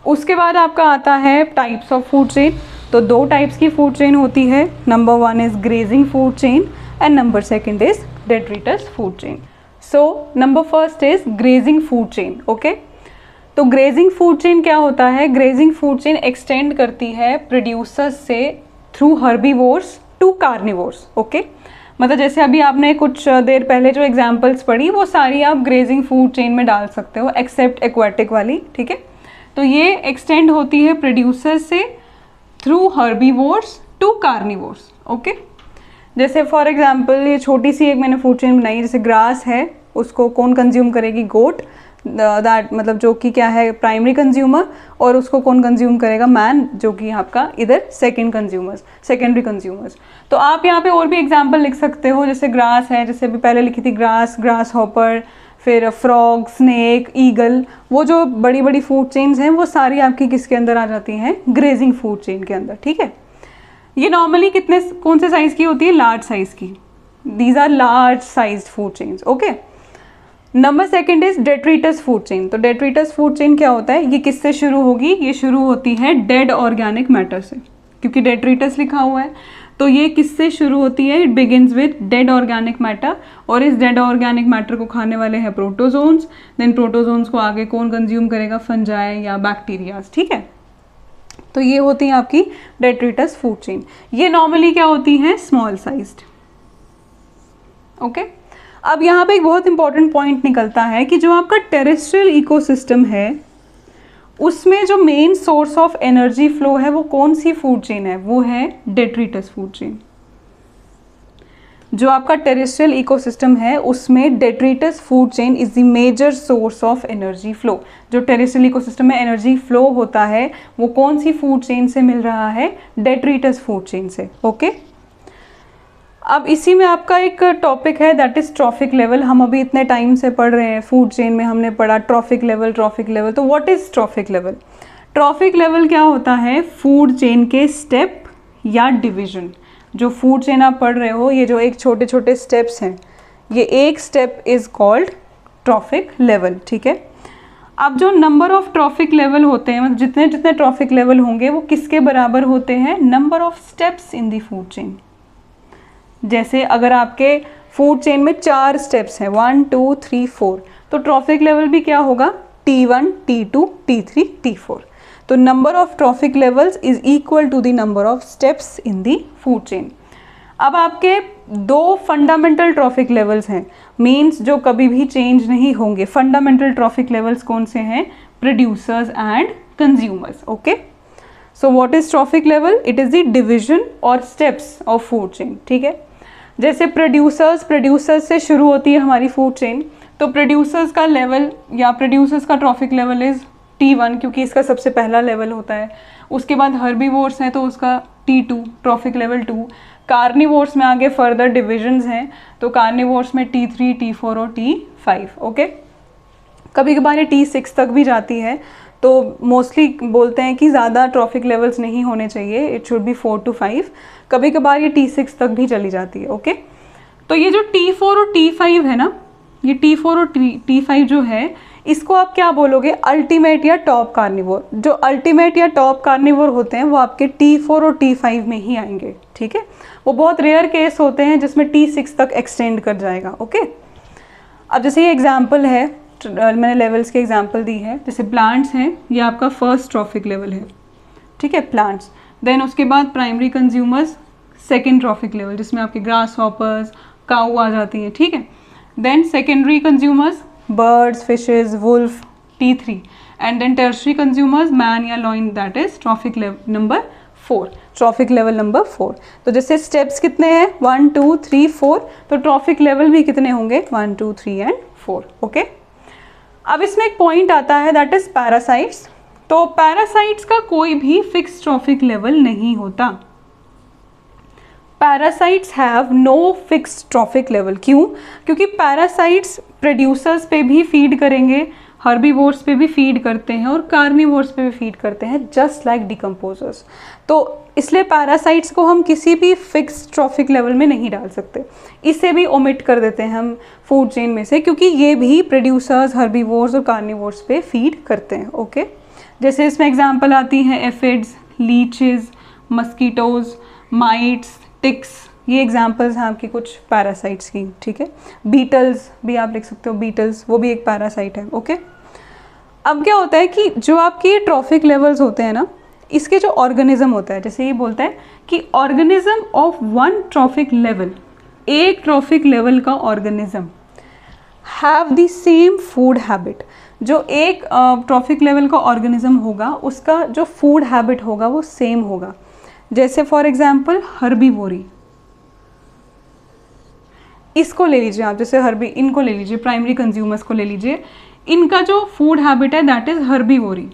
उसके बाद आपका आता है टाइप्स ऑफ फूड चेन। तो 2 टाइप्स की फूड चेन होती है। Number 1 is grazing food chain and number 2 is detritus food chain. So number 1 is grazing food chain. Okay, तो ग्रेजिंग फूड चेन क्या होता है? ग्रेजिंग फूड चेन एक्सटेंड करती है प्रोड्यूसर्स से through herbivores to carnivores. Okay, मतलब जैसे अभी आपने कुछ देर पहले जो एग्जांपल्स पढ़ी वो सारी आप ग्रेजिंग फूड चेन में डाल सकते हो एक्सेप्ट एक्वाटिक वाली। ठीक है, तो ये एक्सटेंड होती है प्रोड्यूसर से through herbivores to carnivores. Okay, जैसे फॉर एग्जांपल ये छोटी सी एक मैंने फूड चेन बनाई, जैसे ग्रास है उसको कौन कंज्यूम करेगी? गोट, दैट मतलब जो कि क्या है प्राइमरी कंज्यूमर, और उसको कौन कंज्यूम करेगा? मैन, जो कि आपका इधर सेकेंडरी कंज्यूमर्स। तो आप यहाँ पे और भी एग्जांपल लिख सकते हो, जैसे ग्रास है, जैसे अभी पहले लिखी थी ग्रास हॉपर, फिर फ्रॉग, स्नेक, ईगल, वो जो बड़ी बड़ी फूड चेन्स हैं वो सारी आपकी किसके अंदर आ जाती हैं? ग्रेजिंग फूड चेन के अंदर। ठीक है, ये नॉर्मली कौन से साइज़ की होती है? लार्ज साइज़ की। These are large sized food chains. Okay, number 2 is detritus food chain. तो डेट्रिटस फूड चेन क्या होता है? ये किससे शुरू होगी? ये शुरू होती है डेड ऑर्गेनिक मैटर से, क्योंकि डेट्रिटस लिखा हुआ है। तो ये किससे शुरू होती है? It begins with dead organic matter, और इस डेड ऑर्गेनिक मैटर को खाने वाले हैं प्रोटोजोन्स। देन प्रोटोजोन्स को आगे कौन कंज्यूम करेगा? फंजाई या बैक्टीरियाज। ठीक है, तो ये होती है आपकी डेट्रिटस फूड चेन। ये नॉर्मली क्या होती हैं? Small sized. ओके, अब यहाँ पे एक बहुत इंपॉर्टेंट पॉइंट निकलता है कि जो आपका टेरेस्ट्रियल इकोसिस्टम है उसमें जो main source of energy flow है वो कौन सी फूड चेन है? वो है डेट्रिटस फूड चेन। जो आपका टेरेस्ट्रियल इकोसिस्टम है उसमें detritus food chain is the major source of energy flow. जो टेरेस्ट्रियल इकोसिस्टम में एनर्जी फ्लो होता है वो कौन सी फूड चेन से मिल रहा है? डेट्रिटस फूड चेन से। ओके, अब इसी में आपका एक टॉपिक है दैट इज ट्रॉफिक लेवल। हम अभी इतने टाइम से पढ़ रहे हैं फूड चेन में, हमने पढ़ा ट्रॉफिक लेवल। तो what is trophic level? Trophic level क्या होता है? फूड चेन के स्टेप या डिवीजन। जो फूड चेन आप पढ़ रहे हो, ये जो एक छोटे छोटे स्टेप्स हैं, ये एक step is called trophic level. ठीक है, अब जो नंबर ऑफ ट्रॉफिक लेवल होते हैं, मतलब जितने जितने ट्रॉफिक लेवल होंगे वो किसके बराबर होते हैं? Number of steps in the food chain. जैसे अगर आपके फूड चेन में 4 स्टेप्स हैं, 1 2 3 4, तो ट्रॉफिक लेवल भी क्या होगा? T1 T2 T3 T4। तो number of trophic levels is equal to the number of steps in the food chain. अब आपके 2 फंडामेंटल ट्रॉफिक लेवल्स हैं, मीन्स जो कभी भी चेंज नहीं होंगे। फंडामेंटल ट्रॉफिक लेवल्स कौन से हैं? Producers and consumers. Okay, so what is trophic level? It is the division और स्टेप्स ऑफ फूड चेन। ठीक है, जैसे प्रोड्यूसर्स से शुरू होती है हमारी फूड चेन, तो प्रोड्यूसर्स का लेवल या प्रोड्यूसर्स का ट्रॉफिक लेवल इज T1, क्योंकि इसका सबसे पहला लेवल होता है। उसके बाद हर्बीवोर्स हैं तो उसका T2 ट्रॉफिक लेवल 2। कार्निवोर्स में आगे फर्दर डिविजन्स हैं, तो कार्निवोर्स में T3 T4 और T5। ओके, कभी कभार ये T6 तक भी जाती है, तो मोस्टली बोलते हैं कि ज़्यादा ट्रॉफिक लेवल्स नहीं होने चाहिए, इट शुड बी 4 to 5। कभी कभार ये T6 तक भी चली जाती है। ओके, तो ये जो T4 और T5 है ना, ये T4 और T5 जो है, इसको आप क्या बोलोगे? अल्टीमेट या टॉप कार्निवोर। जो अल्टीमेट या टॉप कार्निवोर होते हैं वो आपके T4 और T5 में ही आएंगे। ठीक है, वो बहुत रेयर केस होते हैं जिसमें T6 तक एक्सटेंड कर जाएगा। ओके, अब जैसे ये एग्जाम्पल है, मैंने लेवल्स के एग्जाम्पल दी है, जैसे प्लांट्स हैं, ये आपका फर्स्ट ट्रॉफिक लेवल है। ठीक है, प्लांट्स। देन उसके बाद primary consumers, second trophic level, जिसमें आपके ग्रास हॉपर्स, काऊ आ जाती हैं। ठीक है, then secondary consumers, birds, fishes, wolf, T3, and then tertiary consumers, man या lion, that is trophic level number 4। Trophic level number 4। तो जैसे स्टेप्स कितने हैं? 1 2 3 4, तो ट्रॉफिक लेवल भी कितने होंगे? 1 2 3 एंड 4। ओके, अब इसमें एक पॉइंट आता है दैट इज पैरासाइट्स। तो पैरासाइट्स का कोई भी फिक्स ट्रॉफिक लेवल नहीं होता। Parasites have no fix trophic level. क्यों? क्योंकि पैरासाइट्स प्रोड्यूसर्स पे भी फीड करेंगे, हर्बीवोर्स पे भी फीड करते हैं और कार्निवोर्स पे भी फीड करते हैं, जस्ट लाइक डिकम्पोजर्स। तो इसलिए पैरासाइट्स को हम किसी भी फिक्स ट्रॉफिक लेवल में नहीं डाल सकते, इसे भी ओमिट कर देते हैं हम फूड चेन में से, क्योंकि ये भी प्रोड्यूसर्स, हर्बीवोर्स और कार्निवोर्स पे फीड करते हैं। ओके, जैसे इसमें एग्जांपल आती हैं aphids, leeches, mosquitoes, mites, ticks, ये एग्जांपल्स हैं आपकी कुछ पैरासाइट्स की, ठीक है। बीटल्स भी आप लिख सकते हो, बीटल्स वो भी एक पैरासाइट है, ओके। अब क्या होता है कि जो आपके ट्रॉफिक लेवल्स होते हैं ना, इसके जो ऑर्गेनिज्म होता है, जैसे ये बोलता है कि organism of one trophic level, एक ट्रॉफिक लेवल का organism have the same food habit, जो एक ट्रॉफिक लेवल का ऑर्गेनिज्म होगा उसका जो फूड हैबिट होगा वो सेम होगा। जैसे फॉर एग्जांपल हर्बीवोरी, इसको ले लीजिए आप, जैसे इनको ले लीजिए, प्राइमरी कंज्यूमर्स को ले लीजिए, इनका जो फूड हैबिट है दैट इज हर्बीवोरी,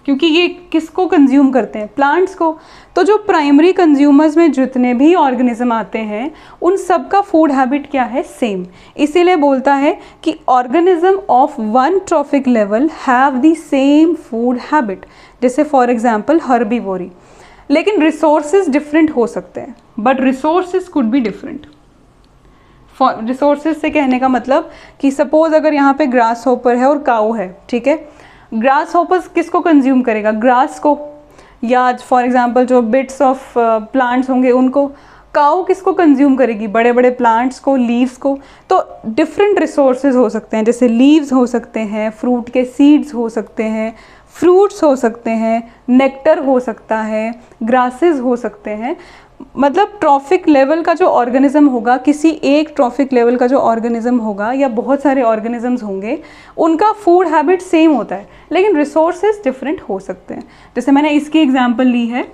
क्योंकि ये किसको कंज्यूम करते हैं, प्लांट्स को। तो जो प्राइमरी कंज्यूमर्स में जितने भी ऑर्गेनिज्म आते हैं उन सब का फूड हैबिट क्या है, सेम। इसीलिए बोलता है कि organism of one trophic level have the same food habit, जैसे फॉर एग्जांपल हर्बीवोरी। लेकिन रिसोर्सेज डिफरेंट हो सकते हैं, but resources could be different. Resources से कहने का मतलब कि सपोज अगर यहाँ पे ग्रास हॉपर है और काऊ है, ठीक है, ग्रास हॉपर किसको कंज्यूम करेगा, ग्रास को, या फॉर एग्जांपल जो बिट्स ऑफ प्लांट्स होंगे उनको। काऊ किसको कंज्यूम करेगी, बड़े बड़े प्लांट्स को, लीव्स को। तो डिफरेंट रिसोर्सेज हो सकते हैं, जैसे लीव्स हो सकते हैं, फ्रूट के सीड्स हो सकते हैं, फ्रूट्स हो सकते हैं, नेक्टर हो सकता है, ग्रासेस हो सकते हैं। मतलब ट्रॉफिक लेवल का जो ऑर्गेनिज्म होगा, किसी एक ट्रॉफिक लेवल का जो ऑर्गेनिज्म होगा या बहुत सारे ऑर्गेनिजम्स होंगे, उनका फूड हैबिट सेम होता है लेकिन रिसोर्सेज डिफरेंट हो सकते हैं। जैसे मैंने इसकी एग्जांपल ली है,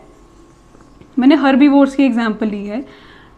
मैंने हर्बीवोर्स की एग्जांपल ली है।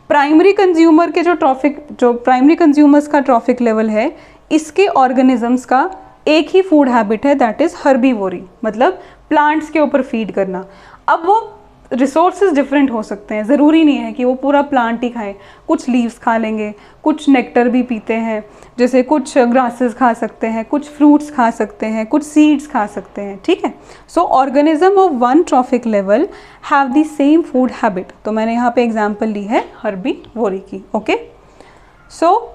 प्राइमरी कंज्यूमर के जो प्राइमरी कंज्यूमर्स का ट्रॉफिक लेवल है, इसके ऑर्गेनिजम्स का एक ही फूड हैबिट है, दैट इज हर्बीवोरी, मतलब प्लांट्स के ऊपर फीड करना। अब वो रिसोर्सेज डिफरेंट हो सकते हैं, ज़रूरी नहीं है कि वो पूरा प्लांट ही खाएं। कुछ लीव्स खा लेंगे, कुछ नेक्टर भी पीते हैं, जैसे कुछ ग्रासेस खा सकते हैं, कुछ फ्रूट्स खा सकते हैं, कुछ सीड्स खा सकते हैं, ठीक है। So organism of one trophic level have the same food habit. तो मैंने यहाँ पे एग्जांपल ली है हर्बीवोरी की, ओके। सो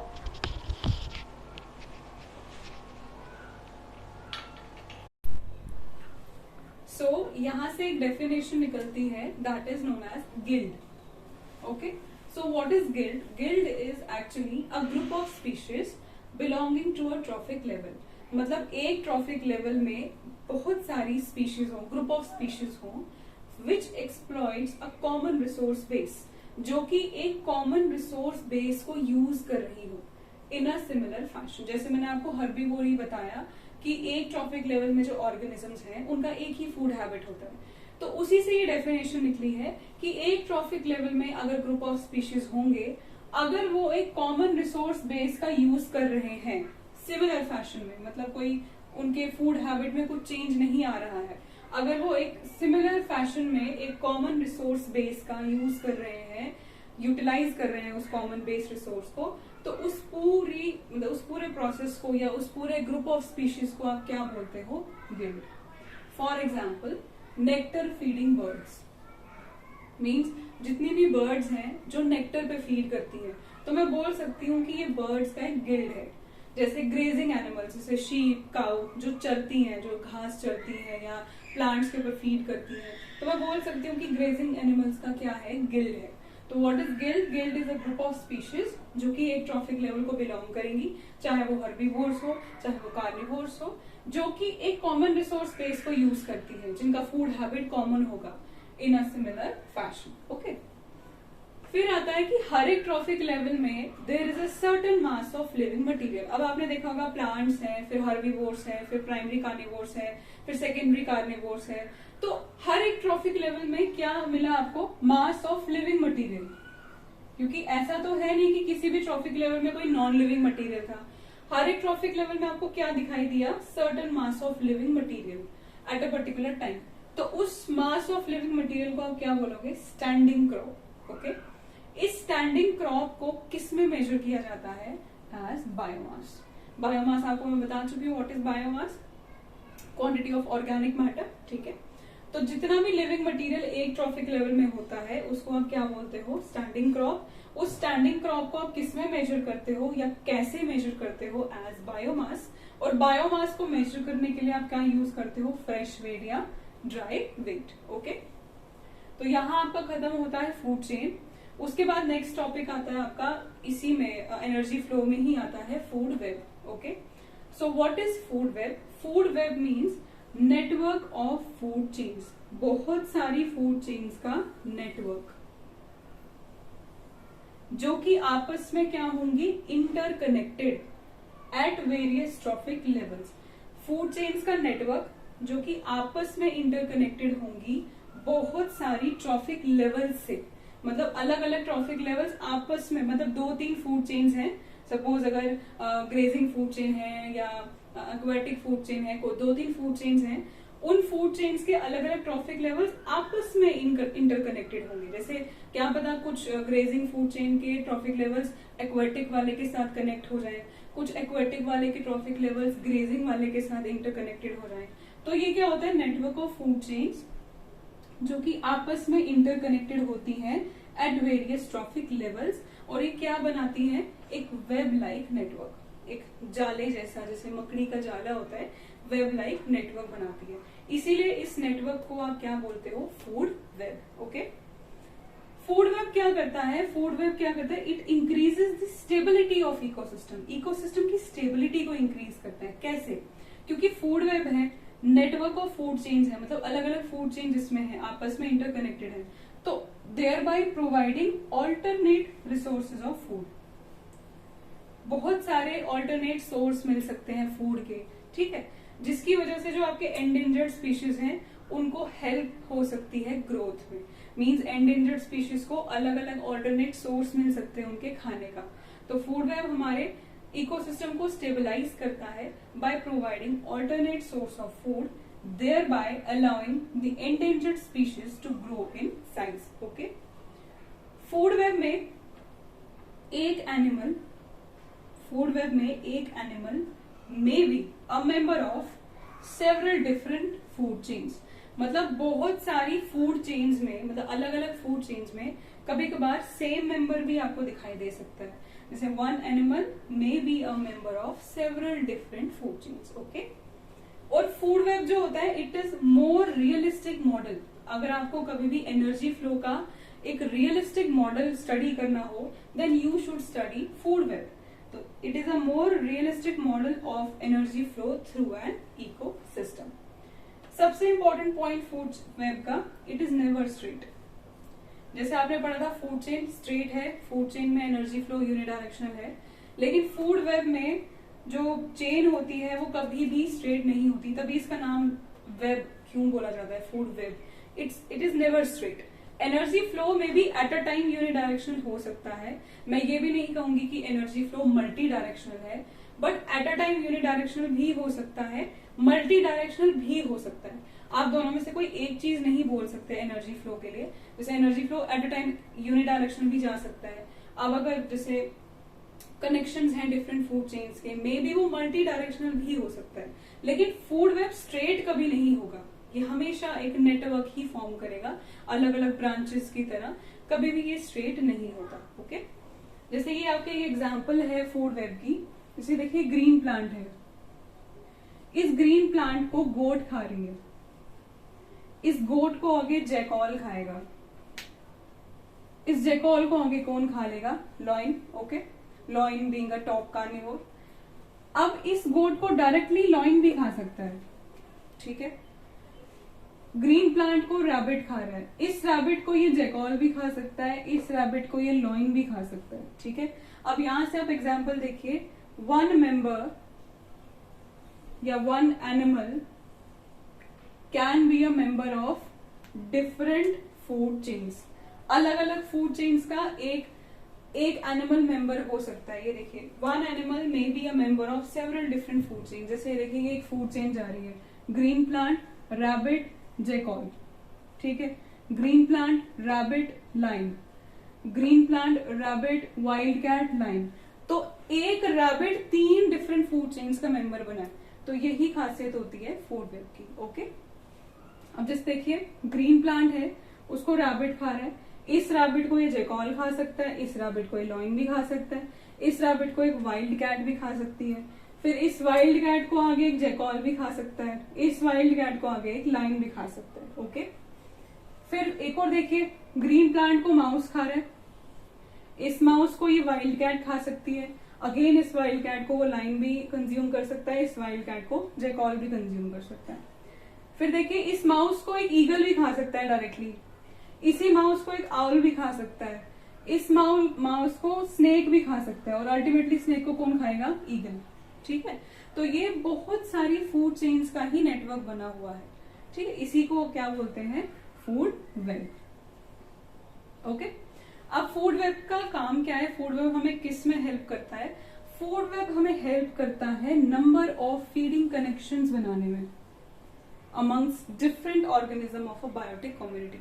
यहाँ से एक डेफिनेशन निकलती है, that is known as guild, okay. So what is guild? Guild is actually a group of species belonging to a trophic level. मतलब एक ट्रॉफिक लेवल में बहुत सारी स्पीशीज हो, ग्रुप ऑफ स्पीशीज हो, which exploits a common resource base, जो कि एक कॉमन रिसोर्स बेस को यूज कर रही हो इन अ सिमिलर फैशन। जैसे मैंने आपको हर्बीवोरी बताया कि एक ट्रॉफिक लेवल में जो ऑर्गेनिजम्स हैं उनका एक ही फूड हैबिट होता है, तो उसी से ये डेफिनेशन निकली है कि एक ट्रॉफिक लेवल में अगर ग्रुप ऑफ स्पीशीज होंगे, अगर वो एक कॉमन रिसोर्स बेस का यूज कर रहे हैं सिमिलर फैशन में, मतलब कोई उनके फूड हैबिट में कुछ चेंज नहीं आ रहा है, अगर वो एक सिमिलर फैशन में एक कॉमन रिसोर्स बेस का यूज कर रहे हैं, यूटिलाइज कर रहे हैं उस कॉमन बेस रिसोर्स को, तो उस पूरे प्रोसेस को या उस पूरे ग्रुप ऑफ स्पीशीज को आप क्या बोलते हो, guild. For example nectar feeding birds means जितनी भी बर्ड्स हैं जो नेक्टर पे फीड करती हैं, तो मैं बोल सकती हूँ कि ये बर्ड्स का एक गिल्ड है। जैसे ग्रेजिंग एनिमल्स, जैसे शीप, काउ, जो चरती हैं, जो घास चरती हैं या प्लांट्स के ऊपर फीड करती हैं, तो मैं बोल सकती हूँ कि ग्रेजिंग एनिमल्स का क्या है, गिल्ड है। तो what is guild? Guild is a group of species जो कि एक ट्रॉफिक लेवल को बिलोंग करेंगी, चाहे वो हर्बीवोर्स हो चाहे वो कार्निवोर्स हो, जो कि एक कॉमन रिसोर्स बेस को यूज करती है, जिनका फूड हैबिट कॉमन होगा in a similar fashion, okay. फिर आता है कि हर एक ट्रॉफिक लेवल में there is a certain mass of living material. अब आपने देखा होगा प्लांट्स हैं, फिर हर्बीवोर्स हैं, फिर प्राइमरी कार्निवोर्स हैं, फिर सेकेंडरी कार्निवोर्स हैं। तो हर एक ट्रॉफिक लेवल में क्या मिला आपको? मास ऑफ लिविंग मटेरियल। क्योंकि ऐसा तो है नहीं कि किसी भी ट्रॉफिक लेवल में कोई नॉन लिविंग मटेरियल था। हर एक ट्रॉफिक लेवल में आपको क्या दिखाई दिया? Certain mass of living material at a particular time. तो उस मास ऑफ लिविंग मटेरियल को आप क्या बोलोगे? Standing crop, okay. इस स्टैंडिंग क्रॉप को किस में मेजर किया जाता है? As biomass. बायोमास आपको मैं बता चुकी हूँ what is biomass, quantity of organic matter, ठीक है। तो जितना भी लिविंग मटेरियल एक ट्रॉफिक लेवल में होता है उसको आप क्या बोलते हो? Standing crop. उस स्टैंडिंग क्रॉप को आप किस में मेजर करते हो या कैसे मेजर करते हो? As biomass. और बायोमास को मेजर करने के लिए आप क्या यूज करते हो, फ्रेश वेट या ड्राई वेट। ओके, तो यहाँ आपका खत्म होता है फूड चेन। उसके बाद नेक्स्ट टॉपिक आता है आपका इसी में एनर्जी फ्लो में ही आता है food web. Okay, so what is food web? Food web means network of food chains, बहुत सारी फूड चेन्स का नेटवर्क जो कि आपस में क्या होंगी, interconnected at various trophic levels. Food chains का नेटवर्क जो कि आपस में इंटरकनेक्टेड होंगी बहुत सारी ट्रॉफिक लेवल्स से, मतलब अलग अलग ट्रॉफिक लेवल्स आपस में, मतलब 2-3 फूड चेन्स हैं। सपोज अगर ग्रेजिंग फूड चेन है या एक्वेटिक फूड चेन है, 2-3 फूड चेन्स हैं, उन फूड चेन्स के अलग अलग ट्रॉफिक लेवल्स आपस में इंटरकनेक्टेड होंगे। जैसे क्या पता कुछ ग्रेजिंग फूड चेन के ट्रॉफिक लेवल्स एक्वेटिक वाले के साथ कनेक्ट हो जाए, कुछ एक्वेटिक वाले के ट्रॉफिक लेवल्स ग्रेजिंग वाले के साथ इंटरकनेक्टेड हो जाए। तो ये क्या होता है, नेटवर्क ऑफ फूड चेन्स जो कि आपस में इंटरकनेक्टेड होती हैं एट वेरियस ट्रॉफिक लेवल्स, और ये क्या बनाती हैं, एक वेब लाइक नेटवर्क, एक जाले जैसा, जैसे मकड़ी का जाला होता है, वेब लाइक नेटवर्क बनाती है। इसीलिए इस नेटवर्क को आप क्या बोलते हो, food web. Okay, food web क्या करता है, फूड वेब क्या करता है, it increases the stability of ecosystem, ecosystem की स्टेबिलिटी को इंक्रीज करता है। कैसे? क्योंकि फूड वेब है, नेटवर्क ऑफ फूड चेन्स है, मतलब अलग अलग फूड चेन जिसमें है आपस में इंटरकनेक्टेड है, तो thereby providing alternate resources of food, बहुत सारे ऑल्टरनेट सोर्स मिल सकते हैं फूड के, ठीक है, जिसकी वजह से जो आपके एंडेंजर्ड स्पीशीज हैं उनको हेल्प हो सकती है ग्रोथ में। मींस एंडेंजर्ड स्पीशीज को अलग अलग ऑल्टरनेट सोर्स मिल सकते हैं उनके खाने का। तो फूड वेब हमारे इकोसिस्टम को स्टेबलाइज करता है bye providing alternate source of food, thereby allowing the endangered species to grow in size. Okay, food web में एक एनिमल, फूड वेब में एक animal may be a member of several different food chains, मतलब बहुत सारी food chains में, मतलब अलग अलग फूड चेन्स में कभी कभार सेम मेंबर भी आपको दिखाई दे सकता है। जैसे one animal may be a member of several different food chains. Okay, और फूड वेब जो होता है it is more realistic model. अगर आपको कभी भी एनर्जी फ्लो का एक रियलिस्टिक मॉडल स्टडी करना हो then you should study food web. तो it is a more realistic model of energy flow through an ecosystem. सबसे इंपॉर्टेंट पॉइंट फूड वेब का, इट इज नेवर स्ट्रेट। जैसे आपने पढ़ा था फूड चेन स्ट्रेट है, फूड चेन में energy flow unidirectional है, लेकिन फूड वेब में जो चेन होती है वो कभी भी स्ट्रेट नहीं होती, तभी इसका नाम वेब क्यों बोला जाता है, food web. It is never straight. Energy flow में भी एट अ टाइम यूनिडायरेक्शनल हो सकता है, मैं ये भी नहीं कहूंगी कि एनर्जी फ्लो मल्टी डायरेक्शनल है, but at a time unidirectional भी हो सकता है, मल्टी डायरेक्शनल भी हो सकता है। आप दोनों में से कोई एक चीज नहीं बोल सकते एनर्जी फ्लो के लिए। जैसे energy flow at a time unidirectional भी जा सकता है। अब अगर जैसे कनेक्शंस हैं डिफरेंट फूड चेन्स के, मे बी वो मल्टी डायरेक्शनल भी हो सकता है, लेकिन फूड वेब स्ट्रेट कभी नहीं होगा, ये हमेशा एक नेटवर्क ही फॉर्म करेगा अलग अलग ब्रांचेस की तरह, कभी भी ये स्ट्रेट नहीं होता। ओके, जैसे ये आपके एक एग्जांपल है फूड वेब की। जैसे देखिए ग्रीन प्लांट है, इस ग्रीन प्लांट को गोट खा रही है, इस गोट को आगे जैकॉल खाएगा, इस जैकॉल को आगे कौन खा लेगा, lion. Okay, lion being a top carnivore. अब इस गोट को डायरेक्टली लॉइन भी खा सकता है, ठीक है, ग्रीन प्लांट को रैबिट खा रहा है, इस रैबिट को ये जैकॉल भी खा सकता है, इस रैबिट को ये लॉइन भी खा सकता है, ठीक है। अब यहां से आप एग्जांपल देखिए, वन मेंबर या one animal can be a member of different food chains, अलग अलग फूड चेन्स का एक एनिमल मेंबर हो सकता है। ये देखिए one animal may be a member of several different food chain. जैसे देखिए ये एक फूड चेन जा रही है, ग्रीन प्लांट, रैबिट, जैकॉल, ठीक है, green plant, rabbit, lion, green plant, rabbit, wild cat, lion. तो एक रैबिट 3 डिफरेंट फूड चेन्स का मेंबर बना है, तो यही खासियत होती है फूड वेब की। ओके, अब जैसे देखिए ग्रीन प्लांट है, उसको रैबिट खा रहा है, इस रैबिट को ये जैकॉल खा सकता है, इस रैबिट को ये लॉइन भी खा सकता है, इस रैबिट को एक वाइल्ड कैट भी खा सकती है, फिर इस वाइल्ड कैट को आगे एक जैकॉल भी खा सकता है, इस वाइल्ड कैट को आगे एक लायन भी खा सकता है। ओके, फिर एक और देखिए, ग्रीन प्लांट को माउस खा रहा है, इस माउस को ये वाइल्ड कैट खा सकती है, अगेन इस वाइल्ड कैट को वो लाइन भी कंज्यूम कर सकता है, इस वाइल्ड कैट को जैकॉल भी कंज्यूम कर सकता है। फिर देखिए, इस माउस को एक ईगल भी खा सकता है डायरेक्टली, इसी माउस को एक आउल भी खा सकता है, इस माउस को स्नेक भी खा सकता है, और अल्टीमेटली स्नेक को कौन खाएगा? ईगल। ठीक है, तो ये बहुत सारी फूड चेन्स का ही नेटवर्क बना हुआ है। ठीक है, इसी को क्या बोलते हैं? Food web. ओके, अब फूड वेब का काम क्या है? फूड वेब हमें किस में हेल्प करता है? फूड वेब हमें हेल्प करता है नंबर ऑफ फीडिंग कनेक्शंस बनाने में amongst different organism of a biotic community.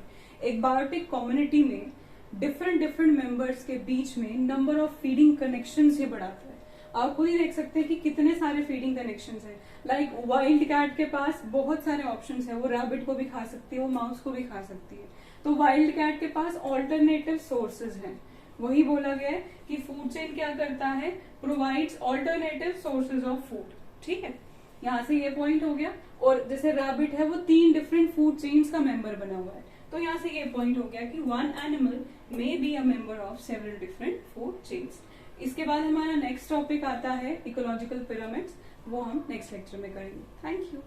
एक बायोटिक कम्युनिटी में डिफरेंट मेंबर्स के बीच में नंबर ऑफ फीडिंग कनेक्शंस ही बढ़ाता है। आप खुद ही देख सकते हैं कि कितने सारे फीडिंग कनेक्शंस हैं। लाइक वाइल्ड कैट के पास बहुत सारे ऑप्शंस हैं, वो रैबिट को भी खा सकती है, वो माउस को भी खा सकती है। तो वाइल्ड कैट के पास ऑल्टरनेटिव सोर्सेज हैं। वही बोला गया है कि फूड चेन क्या करता है? Provides alternative sources of food. ठीक है, यहाँ से ये पॉइंट हो गया। और जैसे रैबिट है, वो 3 डिफरेंट फूड चेन्स का मेंबर बना हुआ है, तो यहाँ से ये पॉइंट हो गया कि one animal may be a member of several different food chains. इसके बाद हमारा नेक्स्ट टॉपिक आता है इकोलॉजिकल पिरामिड्स, वो हम नेक्स्ट लेक्चर में करेंगे। Thank you.